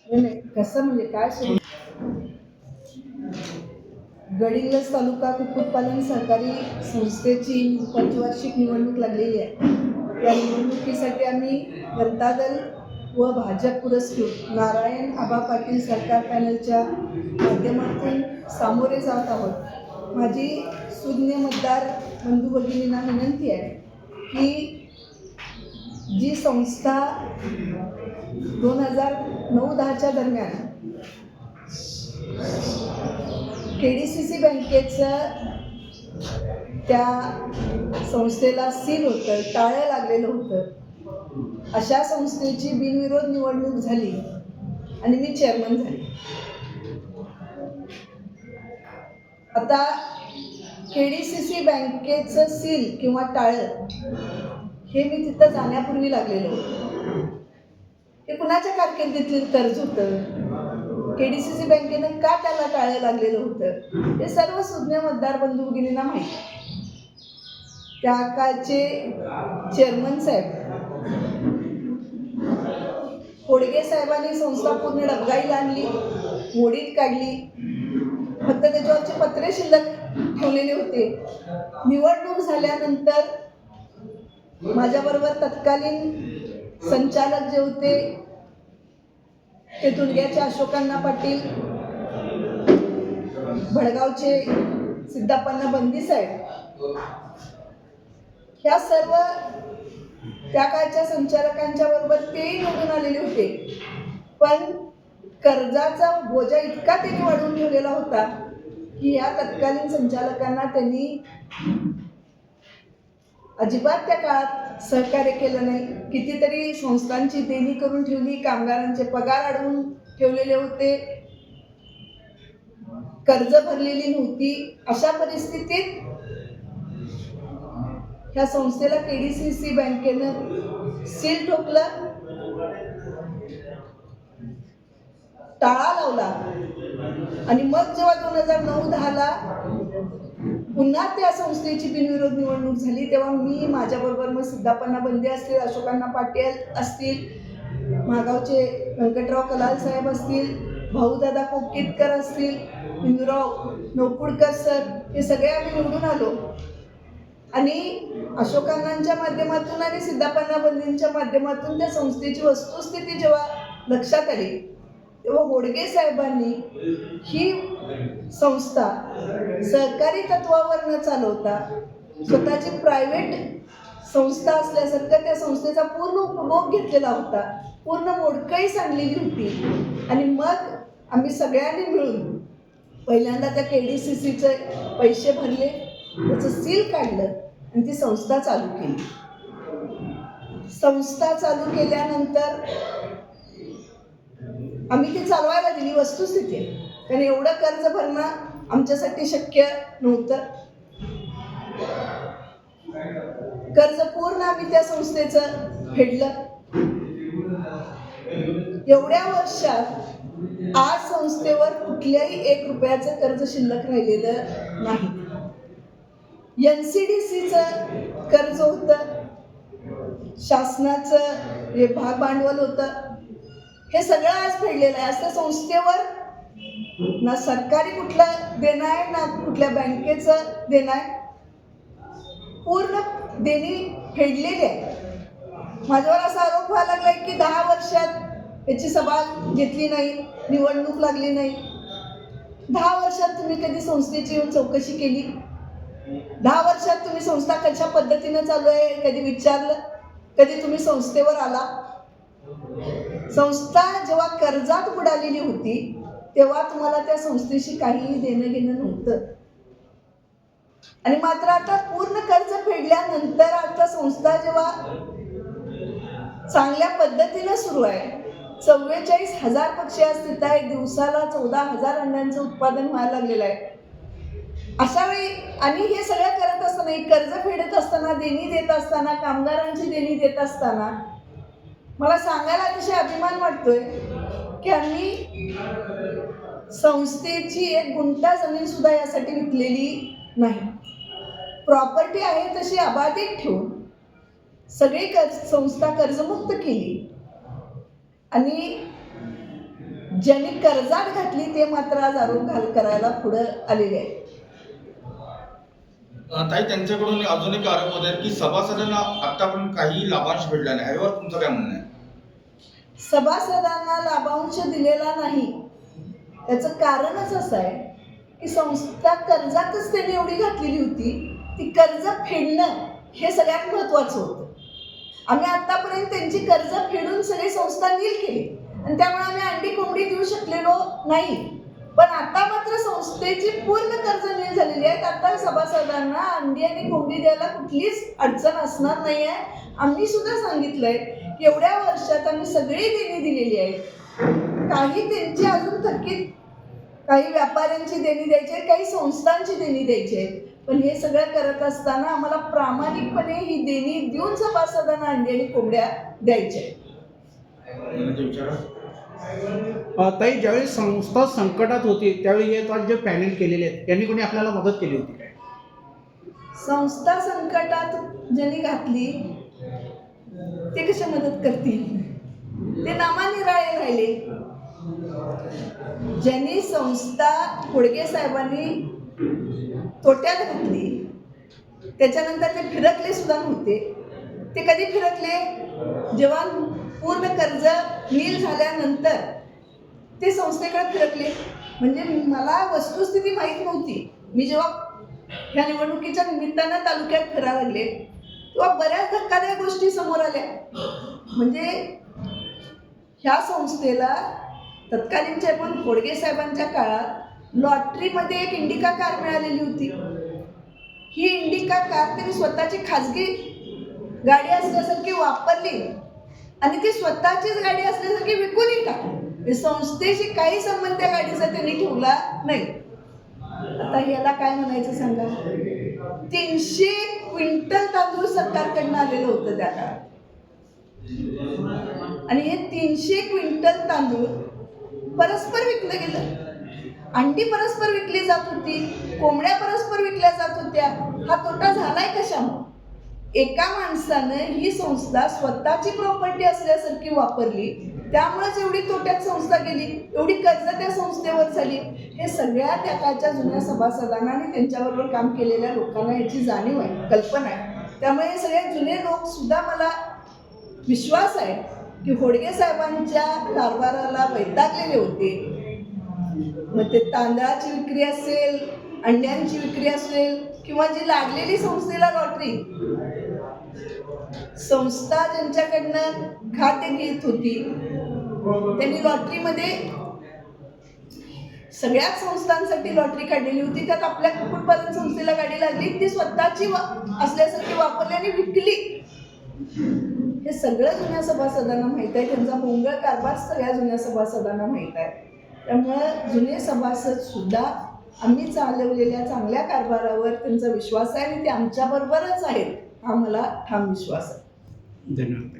नाही कसं म्हणजे काय सुरू गडिंग्लज तालुका कुक्कुटपालन सहकारी संस्थेची पंचवार्षिक निवडणूक लागलेली आहे. या निवडणुकीसाठी आम्ही जनता दल व भाजप पुरस्कृत नारायण आबा पाटील सरकार पॅनलच्या माध्यमातून सामोरे जात आहोत. माझी सुज्ञ मतदार बंधू भगिनींना विनंती आहे की जी संस्था 2009-10च्या दरम्यान KDCC बँकेचं त्या संस्थेला सील होतं, टाळं लागलेलं होतं, अशा संस्थेची बिनविरोध निवडणूक झाली आणि मी चेअरमन झाले. आता KDCC बँकेचं सील किंवा टाळं हे मी तिथं जाण्यापूर्वी लागलेलं होतं. हे कुणाच्या कारकिर्दीतलं कर्ज होतं? KDCC बँकेनं का त्याला टाळं लागलेलं होतं हे सर्व सुज्ञ मतदार बंधू भगिनींना माहिती. त्या काळचे चेअरमन साहेब होडगे साहेबांनी संस्था पूर्ण डबघाईला आणली, मोडीत काढली, फक्त त्याच्यावरचे पत्रे शिल्लक ठेवलेले होते. निवडणूक झाल्यानंतर माझ्याबरोबर तत्कालीन संचालक जे होते ते तुडग्याचे अशोकांना पाटील, भडगावचे सिद्धप्पा बंदी साहेब, ह्या सर्व त्या काळच्या संचालकांच्या बरोबर तेही निवडून आलेले होते. पण कर्जाचा बोजा इतका त्यांनी वाढवून ठेवलेला होता की या तत्कालीन संचालकांना त्यांनी अजिबात त्या काळात सहकार्य केलं नाही. कितीतरी संस्थांची देणी करून ठेवली, कामगारांचे पगार अडवून ठेवलेले होते, कर्ज भरलेली नव्हती. अशा परिस्थितीत ह्या संस्थेला KDCC बँकेनं सील ठोकलं, टाळा लावला आणि मग जेव्हा 2009-10ला पुन्हा त्या संस्थेची बिनविरोध निवडणूक झाली तेव्हा मी माझ्याबरोबर मग सिद्धप्पा बंदी असतील, अशोकांना पाटील असतील, महागावचे व्यंकटराव कलाल साहेब असतील, भाऊदादा कोकीतकर असतील, हिंदूराव नौकुडकर सर, हे सगळे आम्ही निवडून आलो. आणि अशोकांनांच्या माध्यमातून आणि सिद्धप्पा बंदींच्या माध्यमातून त्या संस्थेची वस्तुस्थिती जेव्हा लक्षात आली तेव्हा होडगे साहेबांनी ही संस्था सहकारी तत्वावर न चालवता स्वतःची प्रायव्हेट संस्था असल्यासारखं त्या संस्थेचा पूर्ण उपभोग घेतलेला होता, पूर्ण मोडकळीस आणलेली होती. आणि मग आम्ही सगळ्यांनी मिळून पहिल्यांदा त्या KDCCचे पैसे भरले, त्याचं सील काढलं आणि ती संस्था चालू केली. संस्था चालू केल्यानंतर आम्ही ती चालवायला दिली. वस्तुस्थिती आहे कारण एवढं कर्ज भरणं आमच्यासाठी शक्य नव्हतं. कर्ज पूर्ण आम्ही त्या संस्थेचं फेडलं. एवढ्या वर्षात आज संस्थेवर कुठल्याही 1 रुपयाचं कर्ज शिल्लक राहिलेलं नाही. NCDCचं कर्ज होतं, शासनाचं हे भाग भांडवल होतं, हे सगळं आज फेडलेलं आहे. आज त्या संस्थेवर ना सरकारी कुठलं देणं आहे ना कुठल्या बँकेचं देणं आहे, पूर्ण देणी फेडलेली आहे. माझ्यावर असा आरोप व्हायला लागलाय की 10 वर्षात याची सभा घेतली नाही, निवडणूक लागली नाही. 10 वर्षात तुम्ही कधी संस्थेची येऊन चौकशी केली? 10 वर्षात तुम्ही संस्था कशा पद्धतीनं चालू आहे कधी विचारलं? कधी तुम्ही संस्थेवर आला? संस्था जेव्हा कर्जात बुडालेली होती तेव्हा तुम्हाला त्या संस्थेशी काहीही देणं घेणं नव्हतं. आणि मात्र आता पूर्ण कर्ज फेडल्यानंतर आता संस्था जेव्हा चांगल्या पद्धतीनं सुरू आहे, 44,000 पक्षी असतील आहे, दिवसाला 14,000 अंड्यांचं उत्पादन व्हायला लागलेलं आहे. अशा वेळी आणि हे सगळं करत असताना, कर्ज फेडत असताना, देणी देत असताना, कामगारांची देणी देत असताना मला सांगायला अतिशय अभिमान वाटतोय की आम्ही संस्थेची 1 गुंठा जमीन सुद्धा यासाठी विकलेली नाही. प्रॉपर्टी आहे तशी अबाधित ठेवून सगळी संस्था कर्जमुक्त केली. आणि ज्यांनी कर्जात घातली ते मात्र आज आरोप करायला पुढे आलेले आहेत. ताई, त्यांच्याकडून अजून एक आरोप होत आहे की सभासदांना आतापर्यंत काही लाभांश भेटला नाही. यावर तुमचं काय म्हणणं आहे? सभासदांना लाभांश दिलेला नाही त्याचं कारणच असं आहे की संस्था कर्जातच त्यांनी एवढी घातलेली होती, ती कर्ज फेडणं हे सगळ्यात महत्त्वाचं होतं. आम्ही आतापर्यंत त्यांची कर्ज फेडून सगळी संस्था नील केली आणि त्यामुळे आम्ही अंडी कोंबडी देऊ शकलेलो नाही. पण आता मात्र संस्थेची पूर्ण कर्ज नील झालेली आहेत. आता सभासदांना अंडी आणि कोंबडी द्यायला कुठलीच अडचण असणार नाही आहे. आम्ही सुद्धा सांगितलंय की एवढ्या वर्षात आम्ही सगळी देणी दिलेली आहेत. काही त्यांची अजून थकीत, काही व्यापाऱ्यांची देणी द्यायची आहेत, काही संस्थांची देणी द्यायची आहेत. पण हे सगळं करत असताना आम्हाला प्रामाणिकपणे ही देणी देऊन सभासदांना अंडी आणि कोंबड्या द्यायच्या आहेत. ताई, ज्यावेळी संस्था संकटात होती त्यावेळी हे जे पॅनल केलेले आहेत त्यांनी कोणी आपल्याला मदत केली होती काय? संस्था संकटात ज्यांनी घातली ते कशा मदत करतील? ते नामानिराळे राहिले. ज्यांनी संस्था खोडके साहेबांनी तोट्यात घातली त्याच्यानंतर ते फिरकले सुद्धा नव्हते. ते कधी फिरकले? जेव्हा पूर्ण कर्ज नील झाल्यानंतर ते संस्थेकडे फिरकले. म्हणजे मला वस्तुस्थिती माहीत नव्हती. मी जेव्हा ह्या निवडणुकीच्या निमित्तानं तालुक्यात फिरायला लागले तेव्हा बऱ्याच धक्कादायक गोष्टी समोर आल्या. म्हणजे ह्या संस्थेला तत्कालीन चेअरमन खोडके साहेबांच्या काळात लॉटरीमध्ये एक इंडिका कार मिळालेली होती. ही इंडिका कार त्यांनी स्वतःची खाजगी गाडी असल्यासारखी वापरली आणि ती स्वतःचीच गाडी असल्यासारखी विकूनही टाकली. संस्थेशी काही संबंध त्या गाडीचा त्यांनी ठेवला नाही. आता याला काय म्हणायचं सांगा? 300 क्विंटल तांदूळ सरकारकडनं आलेलं होतं त्या काळात आणि हे 300 क्विंटल तांदूळ परस्पर विकलं गेलं. अंडी परस्पर विकली जात होती, कोंबड्या परस्पर विकल्या जात होत्या. हा तोटा झालाय कशामुळे? एका माणसानं ही संस्था स्वतःची प्रॉपर्टी असल्यासारखी वापरली, त्यामुळेच एवढी तोट्यात संस्था गेली, एवढी कर्ज त्या संस्थेवर झाली. हे सगळ्या त्या काळच्या जुन्या सभासदांना आणि त्यांच्याबरोबर काम केलेल्या लोकांना याची जाणीव आहे, कल्पना आहे. त्यामुळे हे सगळे जुने लोक सुद्धा, मला विश्वास आहे की होडगे साहेबांच्या कारभाराला वैतागलेले होते. मग ते तांदळाची विक्री असेल, अंड्यांची विक्री असेल किंवा जी लागलेली संस्थेला लॉटरी, संस्था ज्यांच्याकडनं खाते घेत होती त्यांनी लॉटरीमध्ये सगळ्याच संस्थांसाठी लॉटरी काढलेली होती. त्यात आपल्या कुक्कुटपालन संस्थेला गाडी लागली, ती स्वतःची असल्यासारखी वापरली आणि विकली. हे सगळं जुन्या सभासदांना माहीत आहे. त्यांचा मोंगळ कारभार सगळ्या जुन्या सभासदांना माहीत आहे. त्यामुळं जुने सभासद सुद्धा आम्ही चालवलेल्या चांगल्या कारभारावर त्यांचा विश्वास आहे आणि ते आमच्याबरोबरच आहेत हा मला ठाम विश्वास आहे. धन्यवाद.